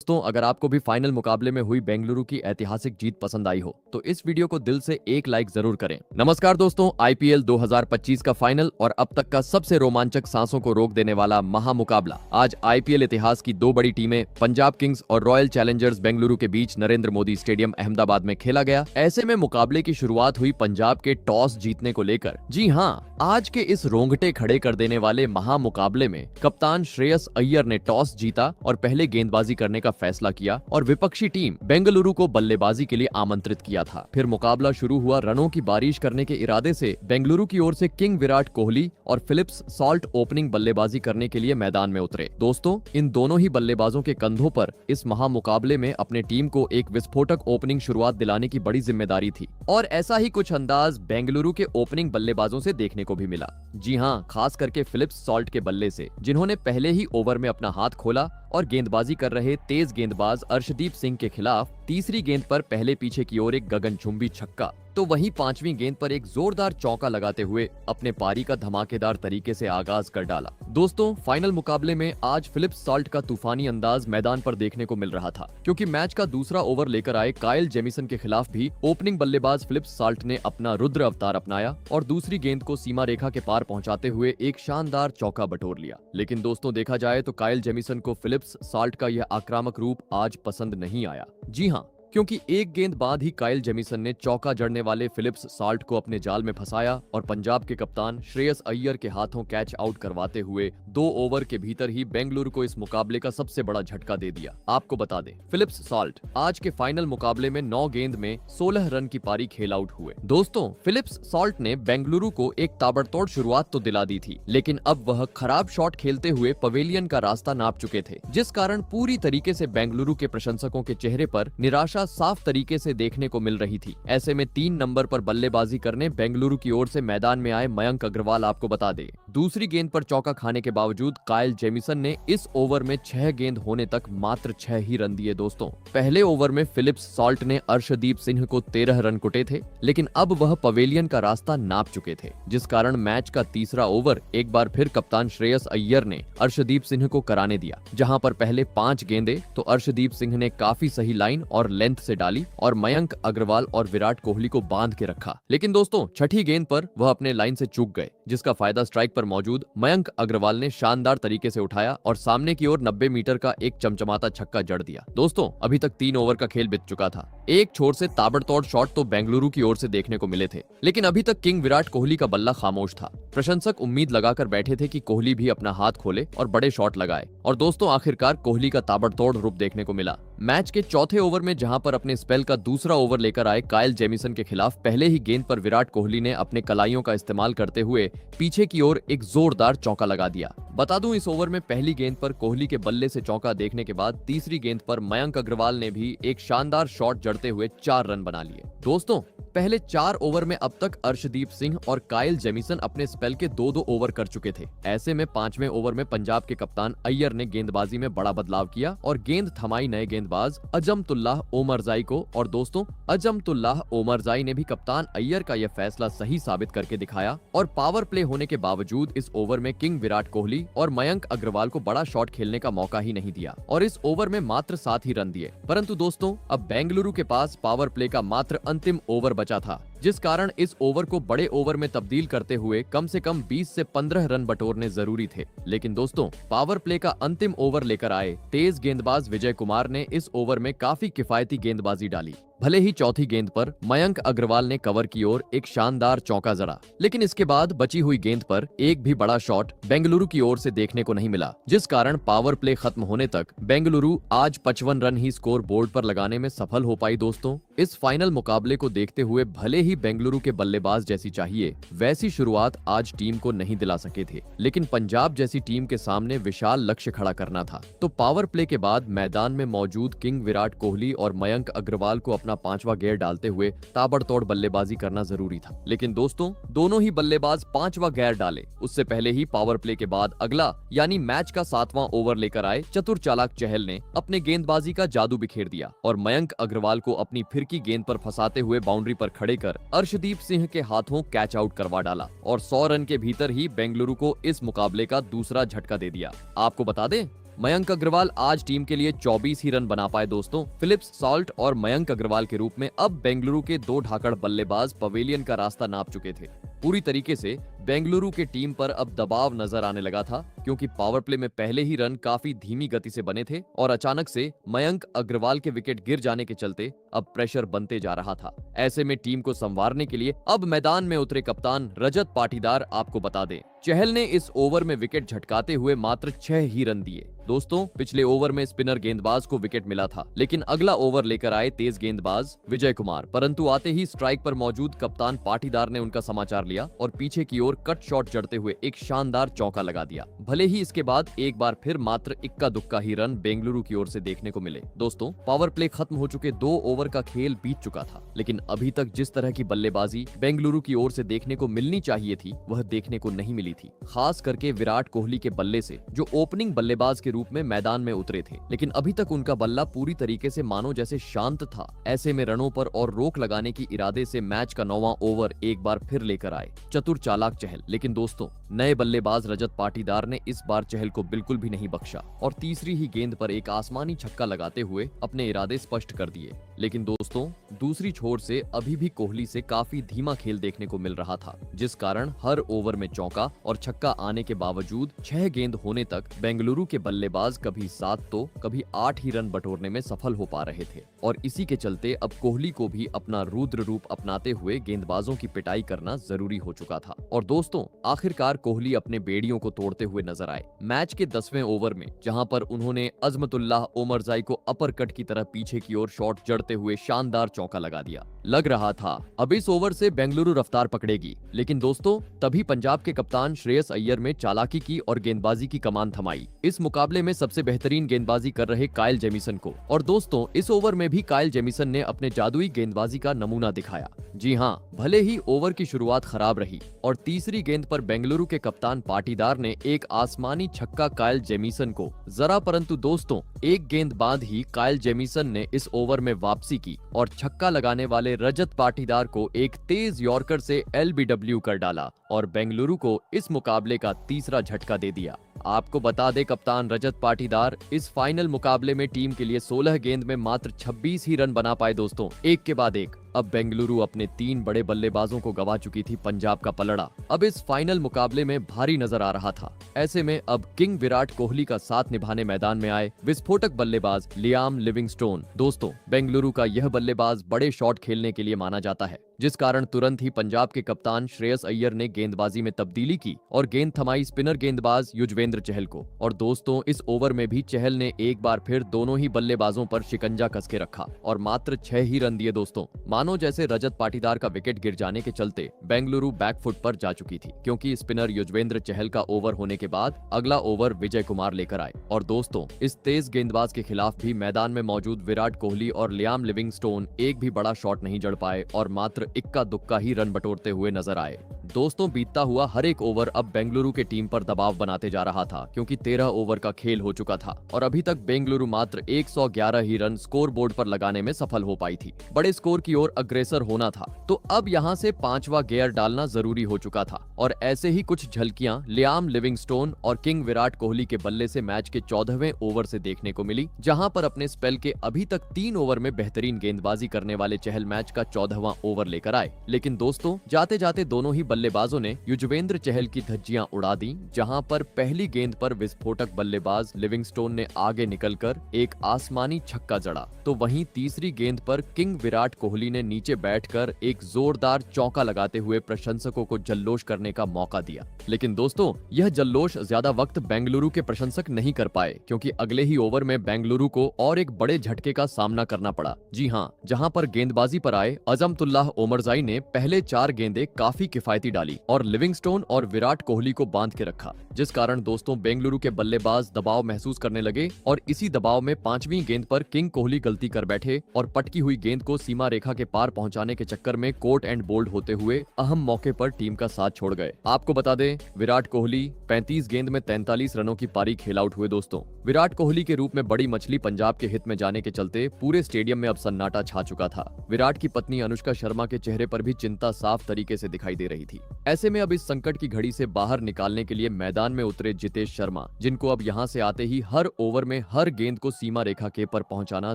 दोस्तों, अगर आपको भी फाइनल मुकाबले में हुई बेंगलुरु की ऐतिहासिक जीत पसंद आई हो तो इस वीडियो को दिल से एक लाइक जरूर करें। नमस्कार दोस्तों, आईपीएल 2025 का फाइनल और अब तक का सबसे रोमांचक सांसों को रोक देने वाला महामुकाबला आज आईपीएल इतिहास की दो बड़ी टीमें पंजाब किंग्स और रॉयल चैलेंजर्स बेंगलुरु के बीच नरेंद्र मोदी स्टेडियम अहमदाबाद में खेला गया। ऐसे में मुकाबले की शुरुआत हुई पंजाब के टॉस जीतने को लेकर। जी हाँ, आज के इस रोंगटे खड़े कर देने वाले महामुकाबले में कप्तान श्रेयस अय्यर ने टॉस जीता और पहले गेंदबाजी करने का फैसला किया और विपक्षी टीम बेंगलुरु को बल्लेबाजी के लिए आमंत्रित किया था। फिर मुकाबला शुरू हुआ। रनों की बारिश करने के इरादे से बेंगलुरु की ओर से किंग विराट कोहली और फिलिप्स सॉल्ट ओपनिंग बल्लेबाजी करने के लिए मैदान में उतरे। दोस्तों, इन दोनों ही बल्लेबाजों के कंधों पर इस महामुकाबले में अपने टीम को एक विस्फोटक ओपनिंग शुरुआत दिलाने की बड़ी जिम्मेदारी थी और ऐसा ही कुछ अंदाज बेंगलुरु के ओपनिंग बल्लेबाजों से देखने को भी मिला। जी हाँ, खास करके फिलिप्स सॉल्ट के बल्ले से, जिन्होंने पहले ही ओवर में अपना हाथ खोला और गेंदबाजी कर रहे तेज गेंदबाज अर्शदीप सिंह के खिलाफ तीसरी गेंद पर पहले पीछे की ओर एक गगनचुंबी छक्का, तो वहीं पांचवी गेंद पर एक जोरदार चौका लगाते हुए अपने पारी का धमाकेदार तरीके से आगाज कर डाला। दोस्तों, फाइनल मुकाबले में आज फिलिप्स सॉल्ट का तूफानी अंदाज मैदान पर देखने को मिल रहा था, क्योंकि मैच का दूसरा ओवर लेकर आए काइल जेमिसन के खिलाफ भी ओपनिंग बल्लेबाज फिलिप्स सॉल्ट ने अपना रुद्र अवतार अपनाया और दूसरी गेंद को सीमा रेखा के पार पहुंचाते हुए एक शानदार चौका बटोर लिया। लेकिन दोस्तों, देखा जाए तो काइल जेमिसन को फिलिप्स सॉल्ट का यह आक्रामक रूप आज पसंद नहीं आया। जी हाँ, क्योंकि एक गेंद बाद ही काइल जेमिसन ने चौका जड़ने वाले फिलिप्स सॉल्ट को अपने जाल में फंसाया और पंजाब के कप्तान श्रेयस अय्यर के हाथों कैच आउट करवाते हुए 2 ओवर के भीतर ही बेंगलुरु को इस मुकाबले का सबसे बड़ा झटका दे दिया। आपको बता दें, फिलिप्स सॉल्ट आज के फाइनल मुकाबले में 9 गेंद में 16 रन की पारी खेल आउट हुए। दोस्तों, फिलिप्स सॉल्ट ने बेंगलुरु को एक ताबड़तोड़ शुरुआत तो दिला दी थी, लेकिन अब वह खराब शॉट खेलते हुए पवेलियन का रास्ता नाप चुके थे, जिस कारण पूरी तरीके से बेंगलुरु के प्रशंसकों के चेहरे पर निराशा साफ तरीके से देखने को मिल रही थी। ऐसे में 3 नंबर पर बल्लेबाजी करने बेंगलुरु की ओर से मैदान में आए मयंक अग्रवाल आपको बता दे, दूसरी गेंद पर चौका खाने के बावजूद काइल जेमिसन ने इस ओवर में 6 गेंद होने तक मात्र 6 ही रन दिए। दोस्तों, पहले ओवर में फिलिप्स सॉल्ट ने अर्शदीप सिंह को 13 रन कुटे थे, लेकिन अब वह पवेलियन का रास्ता नाप चुके थे, जिस कारण मैच का तीसरा ओवर एक बार फिर कप्तान श्रेयस अय्यर ने अर्शदीप सिंह को कराने दिया, जहां पर पहले 5 गेंदें तो अर्शदीप सिंह ने काफी सही लाइन और लेंथ से डाली और मयंक अग्रवाल और विराट कोहली को बांध के रखा। लेकिन दोस्तों, छठी गेंद पर वह अपने लाइन से चूक गए, जिसका फायदा स्ट्राइक पर मौजूद मयंक अग्रवाल ने शानदार तरीके से उठाया और सामने की ओर 90 मीटर का एक चमचमाता छक्का जड़ दिया। दोस्तों, अभी तक 3 ओवर का खेल बीत चुका था। एक छोर से ताबड़तोड़ शॉट तो बेंगलुरु की ओर से देखने को मिले थे, लेकिन अभी तक किंग विराट कोहली का बल्ला खामोश था। प्रशंसक उम्मीद लगाकर बैठे थे कि कोहली भी अपना हाथ खोले और बड़े शॉट लगाए, और दोस्तों, आखिरकार कोहली का ताबड़तोड़ रूप देखने को मिला। मैच के चौथे ओवर में जहां पर अपने स्पेल का दूसरा ओवर लेकर आए काइल जेमिसन के खिलाफ पहले ही गेंद पर विराट कोहली ने अपने कलाइयों का इस्तेमाल करते हुए पीछे की ओर एक जोरदार चौका लगा दिया। बता दूं, इस ओवर में पहली गेंद पर कोहली के बल्ले से चौका देखने के बाद तीसरी गेंद पर मयंक अग्रवाल ने भी एक शानदार शॉट जड़ते हुए 4 रन बना लिए। दोस्तों, पहले 4 ओवर में अब तक अर्शदीप सिंह और काइल जेमिसन अपने स्पेल के 2-2 ओवर कर चुके थे। ऐसे में 5वें ओवर में पंजाब के कप्तान अय्यर ने गेंदबाजी में बड़ा बदलाव किया और गेंद थमाई नए गेंदबाज अजमतुल्लाह ओमरजाई को, और दोस्तों, अजमतुल्लाह ओमरजाई ने भी कप्तान अय्यर का यह फैसला सही साबित करके दिखाया और पावर प्ले होने के बावजूद इस ओवर में किंग विराट कोहली और मयंक अग्रवाल को बड़ा शॉट खेलने का मौका ही नहीं दिया और इस ओवर में मात्र 7 ही रन दिए। परंतु दोस्तों, अब बेंगलुरु के पास पावर प्ले का मात्र अंतिम ओवर बचा था, जिस कारण इस ओवर को बड़े ओवर में तब्दील करते हुए कम से कम 20 से 15 रन बटोरने जरूरी थे। लेकिन दोस्तों, पावर प्ले का अंतिम ओवर लेकर आए तेज गेंदबाज विजय कुमार ने इस ओवर में काफी किफायती गेंदबाजी डाली। भले ही चौथी गेंद पर मयंक अग्रवाल ने कवर की ओर एक शानदार चौका जड़ा, लेकिन इसके बाद बची हुई गेंद पर एक भी बड़ा शॉट बेंगलुरु की ओर से देखने को नहीं मिला, जिस कारण पावर प्ले खत्म होने तक बेंगलुरु आज 55 रन ही स्कोर बोर्ड पर लगाने में सफल हो पाई। दोस्तों, इस फाइनल मुकाबले को देखते हुए भले ही बेंगलुरु के बल्लेबाज जैसी चाहिए वैसी शुरुआत आज टीम को नहीं दिला सके थे, लेकिन पंजाब जैसी टीम के सामने विशाल लक्ष्य खड़ा करना था, तो पावर प्ले के बाद मैदान में मौजूद किंग विराट कोहली और मयंक अग्रवाल को अपना 5वां गियर डालते हुए ताबड़तोड़ बल्लेबाजी करना जरूरी था। लेकिन दोस्तों, दोनों ही बल्लेबाज 5वां गियर डाले उससे पहले ही पावर प्ले के बाद अगला यानी मैच का 7वां ओवर लेकर आए चतुर चालाक चहल ने अपने गेंदबाजी का जादू बिखेर दिया और मयंक अग्रवाल को अपनी फिरकी गेंद पर फंसाते हुए बाउंड्री पर खड़े कर अर्शदीप सिंह के हाथों कैच आउट करवा डाला और 100 रन के भीतर ही बेंगलुरु को इस मुकाबले का दूसरा झटका दे दिया। आपको बता दें, मयंक अग्रवाल आज टीम के लिए 24 ही रन बना पाए दोस्तों। फिलिप्स सॉल्ट और मयंक अग्रवाल के रूप में अब बेंगलुरु के दो ढाकड़ बल्लेबाज पवेलियन का रास्ता नाप चुके थे। पूरी तरीके से बेंगलुरु के टीम पर अब दबाव नजर आने लगा था, क्योंकि पावर प्ले में पहले ही रन काफी धीमी गति से बने थे और अचानक से मयंक अग्रवाल के विकेट गिर जाने के चलते अब प्रेशर बनते जा रहा था। ऐसे में टीम को संवारने के लिए अब मैदान में उतरे कप्तान रजत पाटीदार। आपको बता दें, चहल ने इस ओवर में विकेट झटकाते हुए मात्र 6 ही रन दिए। दोस्तों, पिछले ओवर में स्पिनर गेंदबाज को विकेट मिला था, लेकिन अगला ओवर लेकर आए तेज गेंदबाज विजय कुमार, परंतु आते ही स्ट्राइक पर मौजूद कप्तान पाटीदार ने उनका समाचार लिया और पीछे की ओर कट शॉट जड़ते हुए एक शानदार चौका लगा दिया। भले ही इसके बाद एक बार फिर मात्र इक्का दुक्का ही रन बेंगलुरु की ओर से देखने को मिले। दोस्तों, पावर प्ले खत्म हो चुके 2 ओवर का खेल बीत चुका था, लेकिन अभी तक जिस तरह की बल्लेबाजी बेंगलुरु की ओर से देखने को मिलनी चाहिए थी, वह देखने को नहीं मिली थी। खास करके विराट कोहली के बल्ले से, जो ओपनिंग बल्लेबाज के रूप में मैदान में उतरे थे, लेकिन अभी तक उनका बल्ला पूरी तरीके से मानो जैसे शांत था। ऐसे में रनों पर और रोक लगाने की इरादे से मैच का 9वां ओवर एक बार फिर लेकर आए चतुर चालाक चहल। लेकिन दोस्तों, नए बल्लेबाज रजत पाटीदार ने इस बार चहल को बिल्कुल भी नहीं बख्शा और तीसरी ही गेंद पर एक आसमानी छक्का लगाते हुए अपने इरादे स्पष्ट कर दिए। लेकिन दोस्तों, दूसरी छोर से अभी भी कोहली से काफी धीमा खेल देखने को मिल रहा था, जिस कारण हर ओवर में चौका और छक्का आने के बावजूद 6 गेंद होने तक बेंगलुरु के बल्लेबाज कभी 7 तो कभी 8 ही रन बटोरने में सफल हो पा रहे थे। और इसी के चलते अब कोहली को भी अपना रुद्र रूप अपनाते हुए गेंदबाजों की पिटाई करना जरूरी हो चुका था। और दोस्तों, आखिरकार कोहली अपने बेड़ियों को तोड़ते हुए नजर आए। मैच के 10वें ओवर में, जहां पर उन्होंने अजमतुल्लाह ओमरजाई को अपर कट की तरह पीछे की ओर शॉट जड़ते हुए शानदार चौका लगा दिया। लग रहा था अब इस ओवर से बेंगलुरु रफ्तार पकड़ेगी, लेकिन दोस्तों, तभी पंजाब के कप्तान श्रेयस अय्यर में चालाकी की और गेंदबाजी की कमान थमाई। इस मुकाबले में सबसे बेहतरीन गेंदबाजी कर रहे काइल जेमिसन को। और दोस्तों, इस ओवर में भी काइल जेमिसन ने अपने जादुई गेंदबाजी का नमूना दिखाया। जी हां, भले ही ओवर की शुरुआत खराब रही और तीसरी गेंद पर बेंगलुरु के कप्तान पाटीदार ने एक आसमानी छक्का काइल जेमिसन को जरा, परंतु दोस्तों, एक गेंद बाद ही काइल जेमिसन ने इस ओवर में वापसी की और छक्का लगाने वाले रजत पाटीदार को एक तेज यॉर्कर से LBW कर डाला और बेंगलुरु को इस मुकाबले का तीसरा झटका दे दिया। आपको बता दे, कप्तान रजत पाटीदार इस फाइनल मुकाबले में टीम के लिए 16 गेंद में मात्र 26 ही रन बना पाए दोस्तों, एक के बाद एक। अब बेंगलुरु अपने 3 बड़े बल्लेबाजों को गवा चुकी थी। पंजाब का पलड़ा अब इस फाइनल मुकाबले में भारी नजर आ रहा था। ऐसे में अब किंग विराट कोहली का साथ निभाने मैदान में आए विस्फोटक बल्लेबाज लियाम लिविंगस्टोन। दोस्तों, बेंगलुरु का यह बल्लेबाज बड़े शॉट खेलने के लिए माना जाता है, जिस कारण तुरंत ही पंजाब के कप्तान श्रेयस अय्यर ने गेंदबाजी में तब्दीली की और गेंद थमाई स्पिनर गेंदबाज युजवेंद्र चहल को। और दोस्तों, इस ओवर में भी चहल ने एक बार फिर दोनों ही बल्लेबाजों पर शिकंजा कस के रखा और मात्र 6 ही रन दिए। दोस्तों, मानो जैसे रजत पाटीदार का विकेट गिर जाने के चलते बेंगलुरु बैकफुट पर जा चुकी थी, क्योंकि स्पिनर युजवेंद्र चहल का ओवर होने के बाद अगला ओवर विजय कुमार लेकर आए। और दोस्तों, इस तेज गेंदबाज के खिलाफ भी मैदान में मौजूद विराट कोहली और लियाम लिविंगस्टोन एक भी बड़ा शॉट नहीं जड़ पाए और मात्र इक्का दुक्का ही रन बटोरते हुए नजर आए। दोस्तों, बीतता हुआ हर एक ओवर अब बेंगलुरु के टीम पर दबाव बनाते जा रहा था, क्योंकि 13 ओवर का खेल हो चुका था और अभी तक बेंगलुरु मात्र 111 ही रन स्कोर बोर्ड पर लगाने में सफल हो पाई थी। बड़े स्कोर की ओर अग्रेसर होना था, तो अब यहाँ से 5वां गियर डालना जरूरी हो चुका था। और ऐसे ही कुछ झलकियां लियाम लिविंगस्टोन और किंग विराट कोहली के बल्ले से मैच के 14वें ओवर से देखने को मिली, जहां पर अपने स्पेल के अभी तक 3 ओवर में बेहतरीन गेंदबाजी करने वाले चहल मैच का 14वां ओवर लेकर आए। लेकिन दोस्तों, जाते जाते दोनों ही बल्लेबाजों ने युजवेंद्र चहल की धज्जियां उड़ा दी, जहां पर पहली गेंद पर विस्फोटक बल्लेबाज लिविंगस्टोन ने आगे निकलकर एक आसमानी छक्का जड़ा, तो वहीं तीसरी गेंद पर किंग विराट कोहली ने नीचे बैठकर एक जोरदार चौका लगाते हुए प्रशंसकों को जल्लोश करने का मौका दिया। लेकिन दोस्तों, यह जल्लोश ज्यादा वक्त बेंगलुरु के प्रशंसक नहीं कर पाए, क्योंकि अगले ही ओवर में बेंगलुरु को और एक बड़े झटके का सामना करना पड़ा। जी हां, जहां पर गेंदबाजी पर आए अजमतुल्लाह ओमरजाई ने पहले 4 गेंदें काफी किफायती डाली और लिविंगस्टोन और विराट कोहली को बांध के रखा, जिस कारण दोस्तों बेंगलुरु के बल्लेबाज दबाव महसूस करने लगे और इसी दबाव में 5वीं गेंद पर किंग कोहली गलती कर बैठे और पटकी हुई गेंद को सीमा रेखा के पार पहुंचाने के चक्कर में कोट एंड बोल्ड होते हुए अहम मौके पर टीम का साथ छोड़ गए। आपको बता दें, विराट कोहली 35 गेंद में 43 रनों की पारी खेल आउट हुए। दोस्तों, विराट कोहली के रूप में बड़ी मछली पंजाब के हित में जाने के चलते पूरे स्टेडियम में अब सन्नाटा छा चुका था। विराट की पत्नी अनुष्का शर्मा के चेहरे पर भी चिंता साफ तरीके से दिखाई दे रही थी। ऐसे में अब इस संकट की घड़ी से बाहर निकालने के लिए मैदान में उतरे जितेश शर्मा, जिनको अब यहां से आते ही हर ओवर में हर गेंद को सीमा रेखा के पर पहुंचाना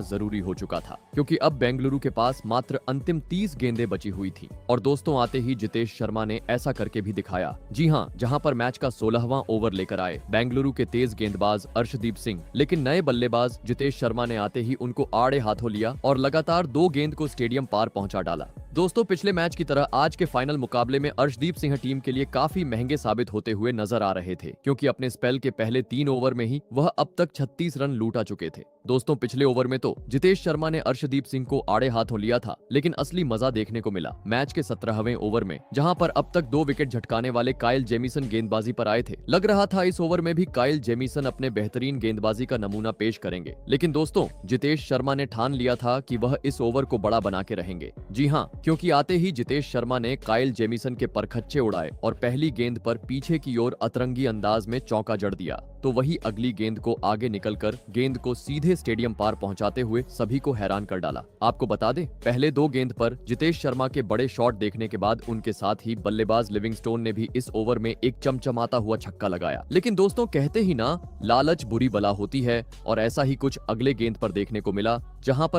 जरूरी हो चुका था, क्योंकि अब बेंगलुरु के पास मात्र अंतिम 30 गेंदें बची हुई थी। और दोस्तों, आते ही जितेश शर्मा ने ऐसा करके भी दिखाया। जी हां, जहां पर मैच का 16वां ओवर लेकर आए बेंगलुरु के तेज गेंदबाज अर्शदीप सिंह, लेकिन नए बल्लेबाज जितेश शर्मा ने आते ही उनको आड़े हाथों लिया और लगातार 2 गेंद को स्टेडियम पार पहुंचा डाला। दोस्तों, पिछले मैच की तरह आज के फाइनल मुकाबले में अर्शदीप सिंह टीम के लिए काफी महंगे साबित होते हुए नजर आ रहे थे, क्योंकि अपने स्पेल के पहले 3 ओवर में ही वह अब तक 36 रन लूटा चुके थे। दोस्तों, पिछले ओवर में तो जितेश शर्मा ने अर्शदीप सिंह को आड़े हाथों लिया था, लेकिन असली मजा देखने को मिला मैच के 17वें ओवर में, जहां पर अब तक 2 विकेट झटकाने वाले काइल जेमिसन गेंदबाजी पर आए थे। लग रहा था इस ओवर में भी काइल जेमिसन अपने बेहतरीन गेंदबाजी का नमूना पेश करेंगे, लेकिन दोस्तों, जितेश शर्मा ने ठान लिया था कि वह इस ओवर को बड़ा बना के रहेंगे। जी हाँ, क्योंकि आते ही जितेश शर्मा ने काइल जेमिसन के परखच्चे उड़ाए और पहली गेंद पर पीछे की ओर अतरंगी अंदाज में चौका जड़ दिया, तो वही अगली गेंद को आगे निकलकर गेंद को सीधे स्टेडियम पार पहुंचाते हुए सभी को हैरान कर डाला। आपको बता दें, पहले 2 गेंद पर जितेश शर्मा के बड़े शॉट देखने के बाद उनके साथ ही बल्लेबाज लिविंगस्टोन ने भी इस ओवर में एक चमचमाता हुआ छक्का लगाया। लेकिन दोस्तों, कहते ही ना, लालच बुरी बला होती है, और ऐसा ही कुछ अगले गेंद पर देखने को मिला, जहां पर